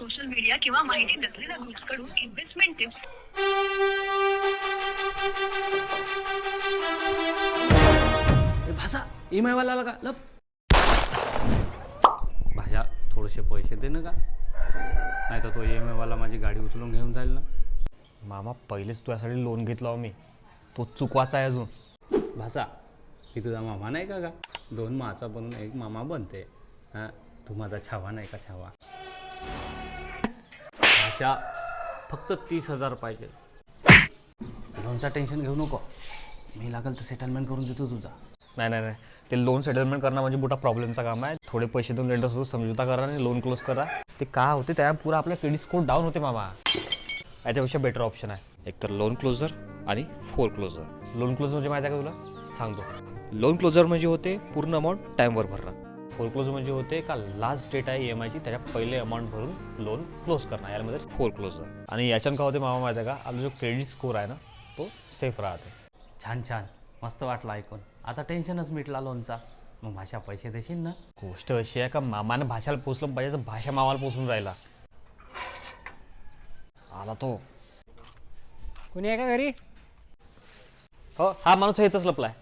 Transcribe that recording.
Social media किंवा माहिती नसलेल्या ग्रुप्सकडून इन्व्हेस्टमेंट टिप्स. भाषा EMI वाला लगा लप भाषा थोडेसे पैसे दे ना का, नाही तर तो EMI वाला माझी गाडी उचलून घेऊन जाईल ना. मामा पहिलेच तुझ्यासाठी लोन घेतला मी, तो चुकवाचा आहे अजून. भाषा ही तुझा मामा नाही का, दोन माचा बनून एक मामा बनते. हां तू माझा छावा नाही का छावा. भाषा फक्त 30,000 पाहिजे. लोनचा टेन्शन घेऊ नको, मी लागेल तर सेटलमेंट करून देतो तुझा. नाही नाही नाही, ते लोन सेटलमेंट करणं म्हणजे मोठा प्रॉब्लेमचा काम आहे. थोडे पैसे देऊन लेंडरसोबत समझोता करा आणि लोन क्लोज करा. ते का होते त्या पुरा आपला क्रेडिट स्कोर डाऊन होते मामा. याच्यापेक्षा बेटर ऑप्शन आहे एकतर लोन क्लोजर आणि फोर क्लोजर. लोन क्लोजर म्हणजे माहिती आहे का तुला, सांगतो. लोन क्लोजर म्हणजे होते पूर्ण अमाऊंट टाईमवर भरणं. फोर क्लोजर म्हणजे होते का लास्ट डेट आहे EMIची त्याच्या पहिले अमाऊंट भरून लोन क्लोज करणं, यामध्ये फोर क्लोजर. आणि याच्यानं का होते मामा माहिती आहे का, आपला जो क्रेडिट स्कोर आहे ना तो सेफ राहते. छान छान मस्त वाटलं ऐकून. आता टेन्शनच मिटला लोनचा. मग भाषा पैसे देशील ना. गोष्ट अशी आहे का मामानं भाषाला पोचलं पाहिजे तर भाषा मामाला पोचून राहिला. आला तो. कोणी आहे का घरी? हो हा माणूस येतच लपलाय.